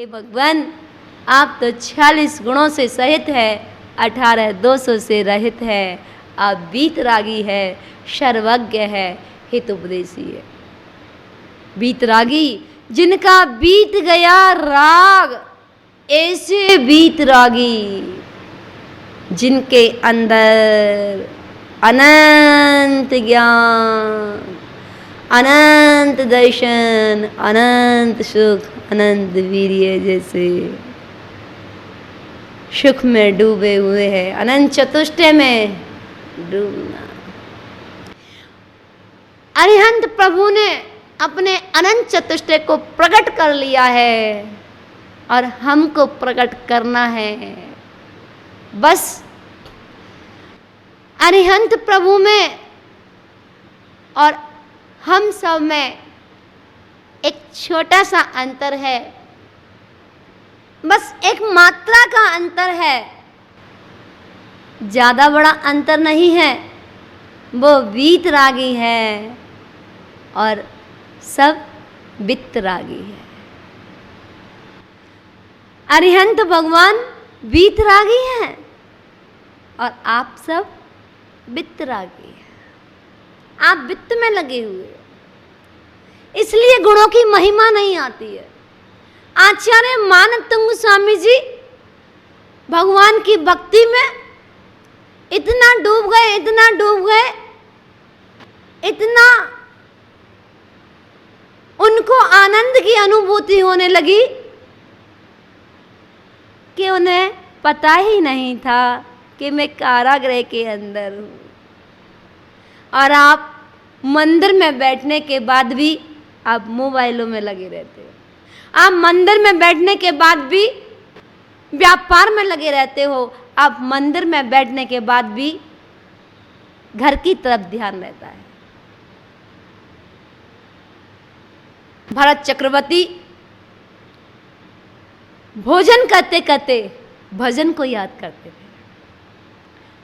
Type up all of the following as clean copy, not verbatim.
हे भगवान, आप तो 46 गुणों से सहित है, 18 दोषों से रहित है, आप वीतरागी है, सर्वज्ञ है, हितोपदेशी है। वीतरागी जिनका बीत गया राग, ऐसे वीतरागी जिनके अंदर अनंत ज्ञान, अनंत दर्शन, अनंत सुख, अनंत वीर्य जैसे सुख में डूबे हुए हैं, अनंत चतुष्टय में डूबना। अरिहंत प्रभु ने अपने अनंत चतुष्टय को प्रकट कर लिया है और हमको प्रकट करना है। बस अरिहंत प्रभु में और हम सब में एक छोटा सा अंतर है, बस एक मात्रा का अंतर है, ज्यादा बड़ा अंतर नहीं है। वो वीतरागी है और सब वित्तरागी है। अरिहंत भगवान वीतरागी हैं और आप सब वित्तरागी हैं। आप वित्त में लगे हुए, इसलिए गुणों की महिमा नहीं आती है। आचार्य मानतुंग स्वामी जी भगवान की भक्ति में इतना डूब गए, इतना डूब गए, इतना उनको आनंद की अनुभूति होने लगी कि उन्हें पता ही नहीं था कि मैं कारागृह के अंदर हूँ। और आप मंदिर में बैठने के बाद भी आप मोबाइलों में लगे रहते हो, आप मंदिर में बैठने के बाद भी व्यापार में लगे रहते हो, आप मंदिर में बैठने के बाद भी घर की तरफ ध्यान रहता है। भरत चक्रवर्ती भोजन करते करते भजन को याद करते थे,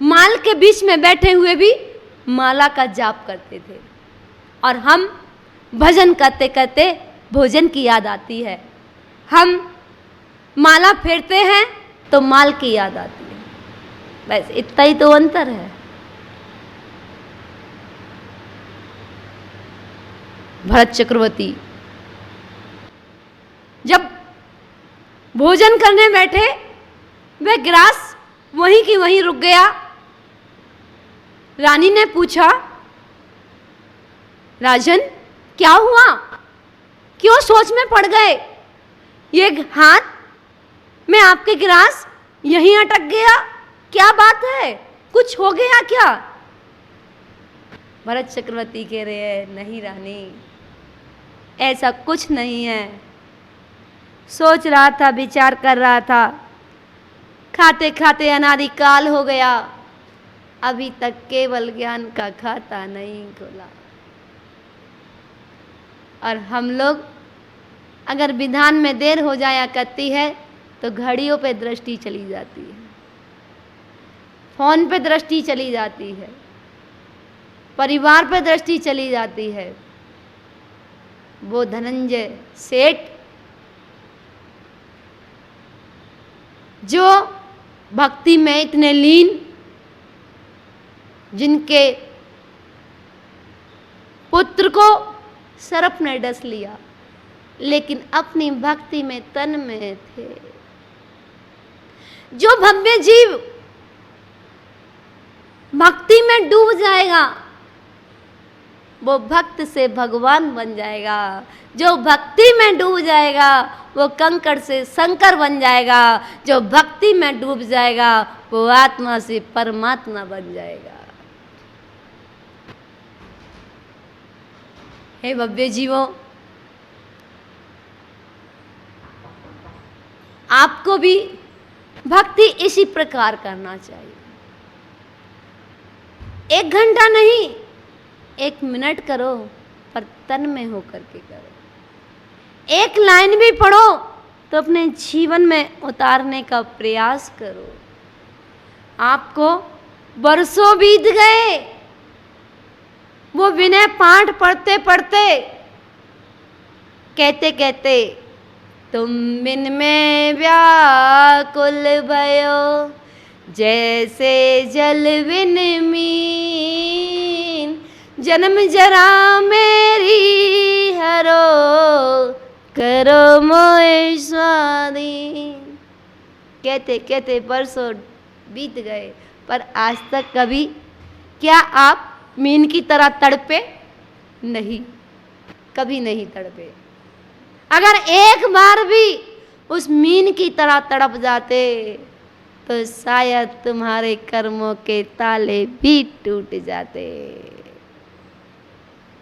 माल के बीच में बैठे हुए भी माला का जाप करते थे। और हम भजन करते करते भोजन की याद आती है, हम माला फेरते हैं तो माल की याद आती है। बस इतना ही तो अंतर है। भरत चक्रवर्ती जब भोजन करने बैठे, वह ग्रास वहीं की वहीं रुक गया। रानी ने पूछा, राजन क्या हुआ, क्यों सोच में पड़ गए? ये हाथ में आपके गिलास यहीं अटक गया, क्या बात है, कुछ हो गया क्या? भरत चक्रवर्ती कह रहे हैं, नहीं रानी, ऐसा कुछ नहीं है। सोच रहा था, विचार कर रहा था, खाते खाते अनादि काल हो गया, अभी तक केवल ज्ञान का खाता नहीं खोला। और हम लोग अगर विधान में देर हो जाया करती है तो घड़ियों पे दृष्टि चली जाती है, फोन पे दृष्टि चली जाती है, परिवार पे दृष्टि चली जाती है। वो धनंजय सेठ जो भक्ति में इतने लीन, जिनके पुत्र को सर्प ने डस लिया, लेकिन अपनी भक्ति में तन में थे। जो भव्य जीव भक्ति में डूब जाएगा वो भक्त से भगवान बन जाएगा। जो भक्ति में डूब जाएगा वो कंकड़ से शंकर बन जाएगा। जो भक्ति में डूब जाएगा वो आत्मा से परमात्मा बन जाएगा। हे भव्य जीवों, आपको भी भक्ति इसी प्रकार करना चाहिए। 1 घंटा नहीं, 1 मिनट करो, पर तन में होकर के करो। 1 लाइन भी पढ़ो तो अपने जीवन में उतारने का प्रयास करो। आपको बरसों बीत गए वो विनय पाठ पढ़ते पढ़ते, कहते कहते तुम बिन में व्याकुल भयो, जैसे जल बिन मीन। जन्म जरा मेरी हरो, करो मोए स्वाधीन। कहते कहते बरसों बीत गए, पर आज तक कभी क्या आप मीन की तरह तड़पे? नहीं, कभी नहीं तड़पे। अगर एक बार भी उस मीन की तरह तड़प जाते तो शायद तुम्हारे कर्मों के ताले भी टूट जाते।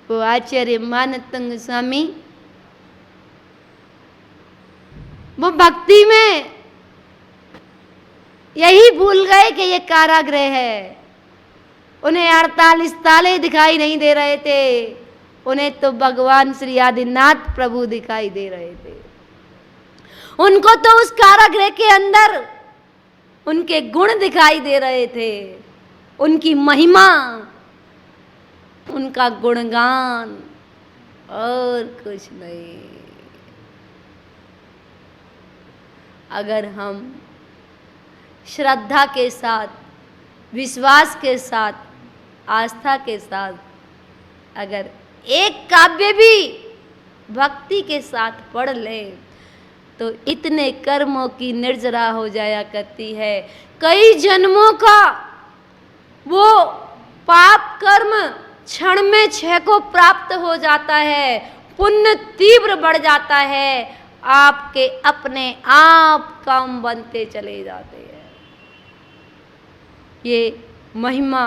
वो आचार्य मानतंग स्वामी वो भक्ति में यही भूल गए कि ये कारागृह है। उन्हें 48 ताले दिखाई नहीं दे रहे थे, उन्हें तो भगवान श्री आदिनाथ प्रभु दिखाई दे रहे थे। उनको तो उस कारागृह के अंदर उनके गुण दिखाई दे रहे थे, उनकी महिमा, उनका गुणगान, और कुछ नहीं। अगर हम श्रद्धा के साथ, विश्वास के साथ, आस्था के साथ अगर एक काव्य भी भक्ति के साथ पढ़ ले तो इतने कर्मों की निर्जरा हो जाया करती है। कई जन्मों का वो पाप कर्म क्षण में क्षय को प्राप्त हो जाता है, पुण्य तीव्र बढ़ जाता है, आपके अपने आप काम बनते चले जाते हैं। ये महिमा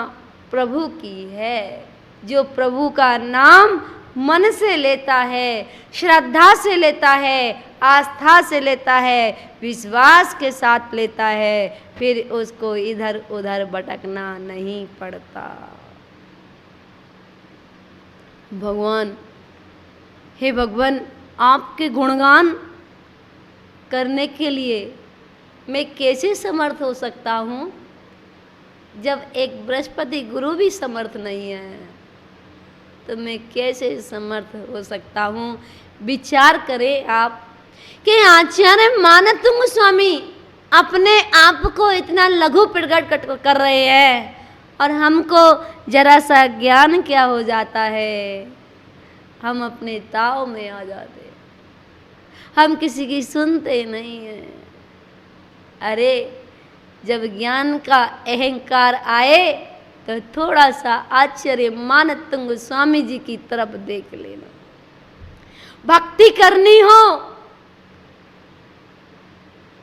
प्रभु की है। जो प्रभु का नाम मन से लेता है, श्रद्धा से लेता है, आस्था से लेता है, विश्वास के साथ लेता है, फिर उसको इधर उधर भटकना नहीं पड़ता। भगवान, हे भगवान, आपके गुणगान करने के लिए मैं कैसे समर्थ हो सकता हूँ जब एक बृहस्पति गुरु भी समर्थ नहीं है, तो मैं कैसे समर्थ हो सकता हूँ। विचार करें आप कि आचार्य मानतंग स्वामी अपने आप को इतना लघु प्रकट कर रहे हैं और हमको जरा सा ज्ञान क्या हो जाता है, हम अपने ताव में आ जाते, हम किसी की सुनते नहीं हैं। अरे जब ज्ञान का अहंकार आए तो थोड़ा सा आचार्य मानतंग स्वामी जी की तरफ देख लेना। भक्ति करनी हो,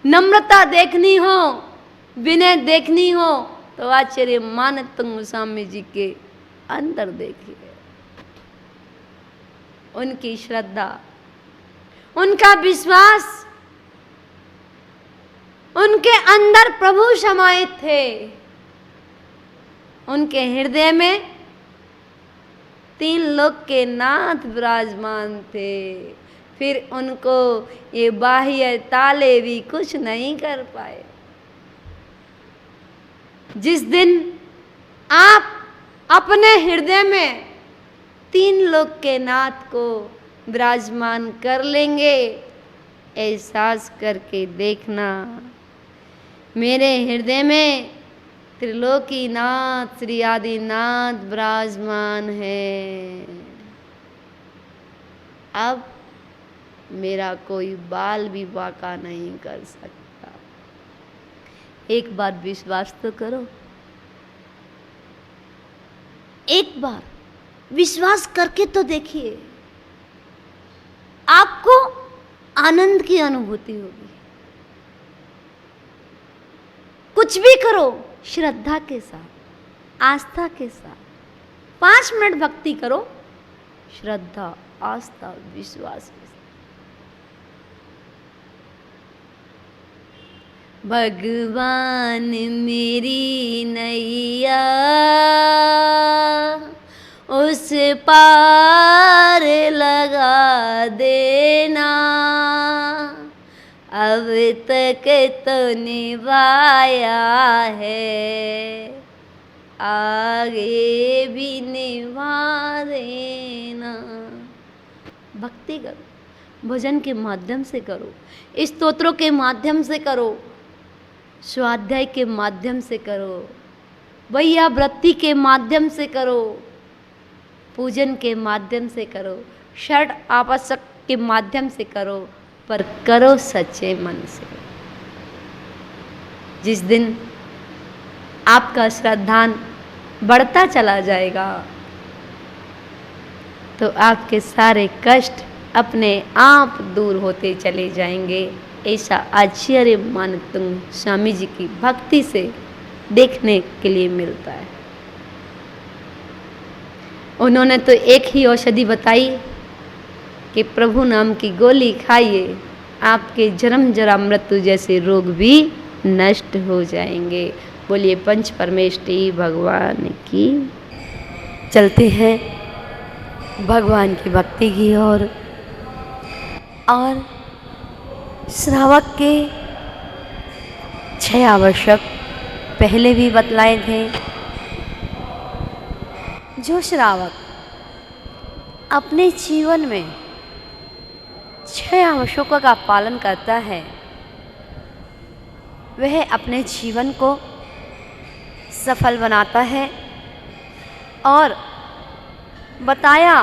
नम्रता देखनी हो, विनय देखनी हो तो आचार्य मानतंग स्वामी जी के अंदर देखिए। उनकी श्रद्धा, उनका विश्वास, उनके अंदर प्रभु समाये थे। उनके हृदय में 3 लोक के नाथ विराजमान थे। फिर उनको ये बाह्य ताले भी कुछ नहीं कर पाए। जिस दिन आप अपने हृदय में 3 लोक के नाथ को विराजमान कर लेंगे, एहसास करके देखना, मेरे हृदय में त्रिलोकीनाथ श्री आदिनाथ विराजमान है। अब मेरा कोई बाल भी बाका नहीं कर सकता। एक बार विश्वास तो करो, एक बार विश्वास करके तो देखिए, आपको आनंद की अनुभूति होगी। कुछ भी करो श्रद्धा के साथ, आस्था के साथ। 5 मिनट भक्ति करो, श्रद्धा, आस्था, विश्वास के साथ। भगवान मेरी नैया उस पार लगा देना, अब तक तो निभाया है, आगे भी निभा देना। भक्ति करो, भजन के माध्यम से करो, स्तोत्रों के माध्यम से करो, स्वाध्याय के माध्यम से करो, भैया वृत्ति के माध्यम से करो, पूजन के माध्यम से करो, षड आवश्यक के माध्यम से करो, पर करो सच्चे मन से। जिस दिन आपका श्रद्धान बढ़ता चला जाएगा तो आपके सारे कष्ट अपने आप दूर होते चले जाएंगे। ऐसा आश्चर्य मानतुंग स्वामी जी की भक्ति से देखने के लिए मिलता है। उन्होंने तो एक ही औषधि बताई कि प्रभु नाम की गोली खाइए, आपके जन्म जरा मृत्यु जैसे रोग भी नष्ट हो जाएंगे। बोलिए पंच परमेष्ठी भगवान की। चलते हैं भगवान की भक्ति की ओर। और श्रावक के 6 आवश्यक पहले भी बतलाए थे। जो श्रावक अपने जीवन में 6 आवश्यकों का पालन करता है वह अपने जीवन को सफल बनाता है। और बताया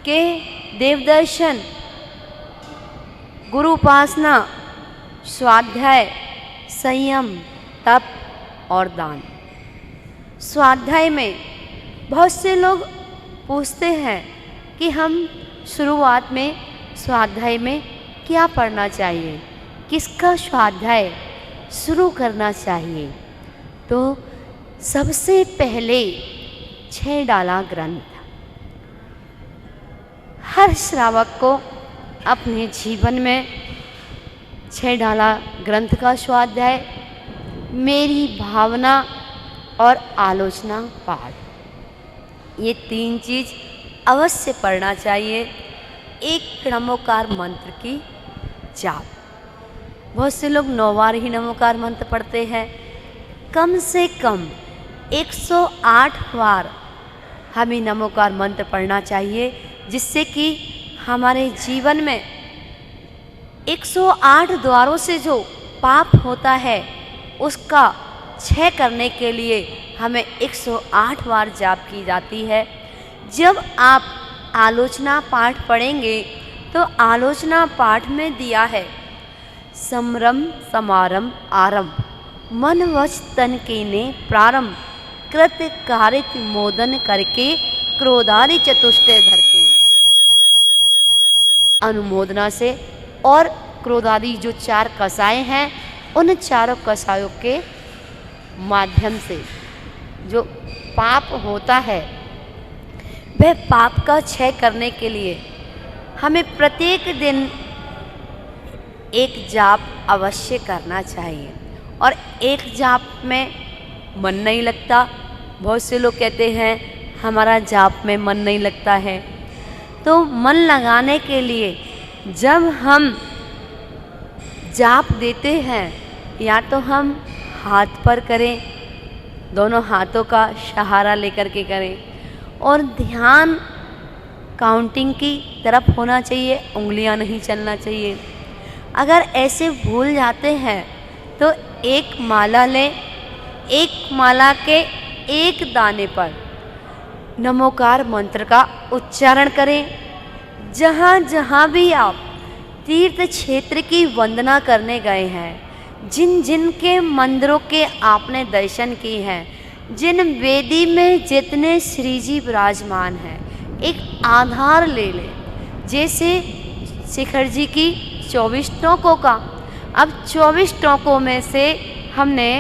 कि देवदर्शन, गुरु उपासना, स्वाध्याय, संयम, तप और दान। स्वाध्याय में बहुत से लोग पूछते हैं कि हम शुरुआत में स्वाध्याय में क्या पढ़ना चाहिए, किसका स्वाध्याय शुरू करना चाहिए। तो सबसे पहले 6 डाला ग्रंथ हर श्रावक को अपने जीवन में 6 डाला ग्रंथ का स्वाध्याय, मेरी भावना और आलोचना पाठ, ये 3 चीज़ अवश्य पढ़ना चाहिए। एक नमोकार मंत्र की जाप। बहुत से लोग 9 बार ही नमोकार मंत्र पढ़ते हैं। कम से कम 108 बार हमें नमोकार मंत्र पढ़ना चाहिए, जिससे कि हमारे जीवन में 108 द्वारों से जो पाप होता है उसका क्षय करने के लिए हमें 108 बार जाप की जाती है। जब आप आलोचना पाठ पढ़ेंगे तो आलोचना पाठ में दिया है समरम समारंभ आरंभ, मन वच तन के ने प्रारंभ, कृत कारित मोदन करके क्रोधादि चतुष्टय धर के। अनुमोदना से और क्रोधादि जो 4 कसाय हैं उन चारों कसायों के माध्यम से जो पाप होता है वह पाप का क्षय करने के लिए हमें प्रत्येक दिन एक जाप अवश्य करना चाहिए। और एक जाप में मन नहीं लगता। बहुत से लोग कहते हैं हमारा जाप में मन नहीं लगता है। तो मन लगाने के लिए जब हम जाप देते हैं या तो हम हाथ पर करें, दोनों हाथों का सहारा लेकर के करें, और ध्यान काउंटिंग की तरफ होना चाहिए, उंगलियां नहीं चलना चाहिए। अगर ऐसे भूल जाते हैं तो एक माला लें, एक माला के एक दाने पर नमोकार मंत्र का उच्चारण करें। जहाँ जहाँ भी आप तीर्थ क्षेत्र की वंदना करने गए हैं, जिन जिन के मंदिरों के आपने दर्शन किए हैं, जिन वेदी में जितने श्री जी विराजमान हैं, एक आधार ले लें। जैसे शिखर जी की 24 टोकों का, अब 24 टोकों में से हमने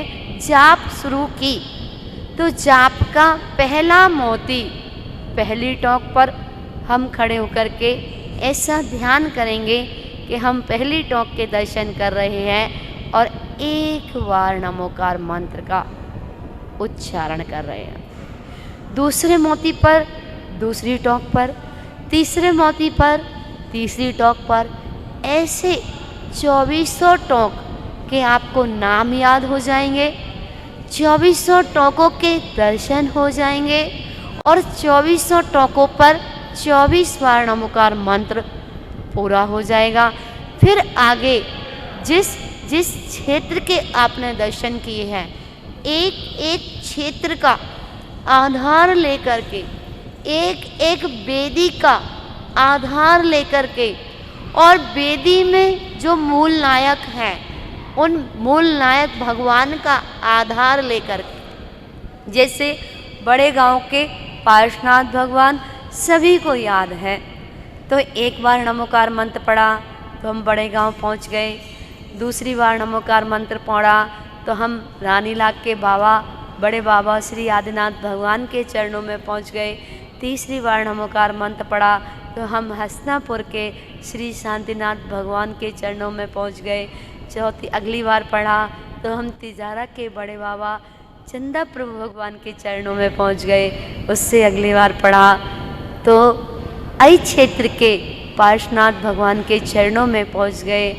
जाप शुरू की तो जाप का पहला मोती पहली टोक पर हम खड़े होकर के ऐसा ध्यान करेंगे कि हम पहली टोक के दर्शन कर रहे हैं और एक बार नमोकार मंत्र का उच्चारण कर रहे हैं। दूसरे मोती पर दूसरी टोक पर, तीसरे मोती पर तीसरी टोक पर, ऐसे 2400 टोक के आपको नाम याद हो जाएंगे, 2400 टोकों के दर्शन हो जाएंगे और 2400 टोकों पर 24 बार नमोकार मंत्र पूरा हो जाएगा। फिर आगे जिस जिस क्षेत्र के आपने दर्शन किए हैं, एक एक क्षेत्र का आधार लेकर के, एक एक वेदी का आधार लेकर के, और वेदी में जो मूल नायक हैं उन मूल नायक भगवान का आधार लेकर के, जैसे बड़े गांव के पार्श्वनाथ भगवान सभी को याद है। तो एक बार नमोकार मंत्र पढ़ा तो हम बड़े गांव पहुंच गए, दूसरी बार नमोकार मंत्र पढ़ा तो हम रानी लाग के बाबा बड़े बाबा श्री आदिनाथ भगवान के चरणों में पहुंच गए, तीसरी बार नमोकार मंत्र पढ़ा तो हम हसनापुर के श्री शांतिनाथ भगवान के चरणों में पहुंच गए, चौथी अगली बार पढ़ा तो हम तिजारा के बड़े बाबा चंदा प्रभु भगवान के चरणों में पहुंच गए, उससे अगली बार पढ़ा तो आई क्षेत्र के पार्श्वनाथ भगवान के चरणों में पहुंच गए,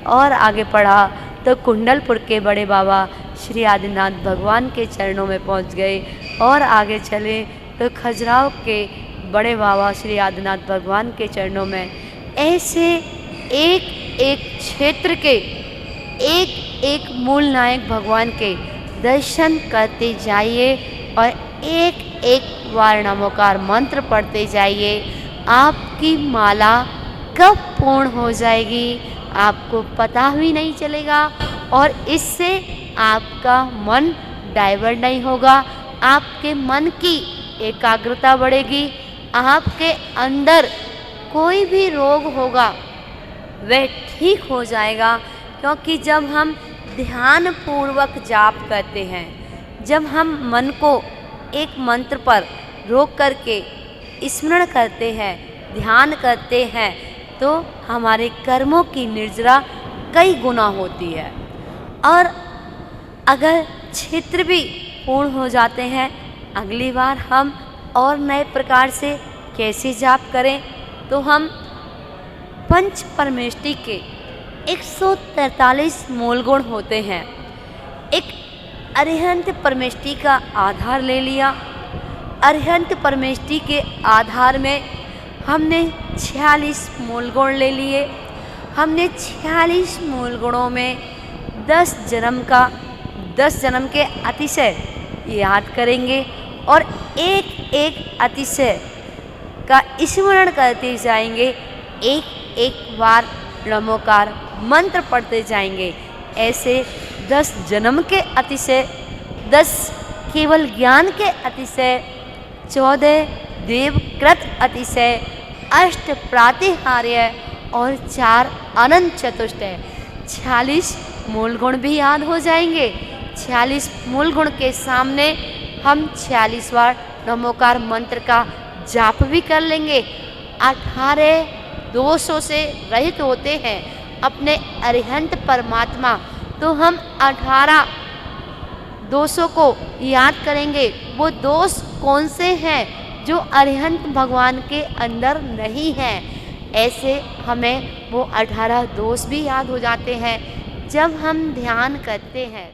और आगे पढ़ा तो कुंडलपुर के बड़े बाबा श्री आदिनाथ भगवान के चरणों में पहुंच गए, और आगे चले तो खजुराहो के बड़े बाबा श्री आदिनाथ भगवान के चरणों में। ऐसे एक एक क्षेत्र के एक एक मूल नायक भगवान के दर्शन करते जाइए और एक एक बार नमोकार मंत्र पढ़ते जाइए। आपकी माला कब पूर्ण हो जाएगी आपको पता भी नहीं चलेगा, और इससे आपका मन डाइवर्ट नहीं होगा, आपके मन की एकाग्रता बढ़ेगी, आपके अंदर कोई भी रोग होगा वह ठीक हो जाएगा। क्योंकि जब हम ध्यान पूर्वक जाप करते हैं, जब हम मन को एक मंत्र पर रोक करके स्मरण करते हैं, ध्यान करते हैं, तो हमारे कर्मों की निर्जरा कई गुना होती है। और अगर क्षेत्र भी पूर्ण हो जाते हैं, अगली बार हम और नए प्रकार से कैसे जाप करें, तो हम पंच परमेष्टि के 143 मूल गुण होते हैं। एक अरिहंत परमेष्टि का आधार ले लिया, अरिहंत परमेष्टि के आधार में हमने 46 मूल गुण ले लिए। हमने 46 मूल गुणों में 10 जन्म के अतिशय याद करेंगे, और एक एक अतिशय का स्मरण करते जाएंगे, एक एक बार नमोकार मंत्र पढ़ते जाएंगे। ऐसे 10 जन्म के अतिशय, 10 केवल ज्ञान के अतिशय, 14 देवकृत अतिशय, 8 प्रातिहार्य और 4 अनंत चतुष्टय, 46 मूल गुण भी याद हो जाएंगे। 46 मूल गुण के सामने हम 46 बार नमोकार मंत्र का जाप भी कर लेंगे। 18 दोषों से रहित होते हैं अपने अरिहंत परमात्मा, तो हम 18 दोषों को याद करेंगे। वो दोष कौन से हैं जो अरिहंत भगवान के अंदर नहीं हैं। ऐसे हमें वो 18 दोष भी याद हो जाते हैं जब हम ध्यान करते हैं।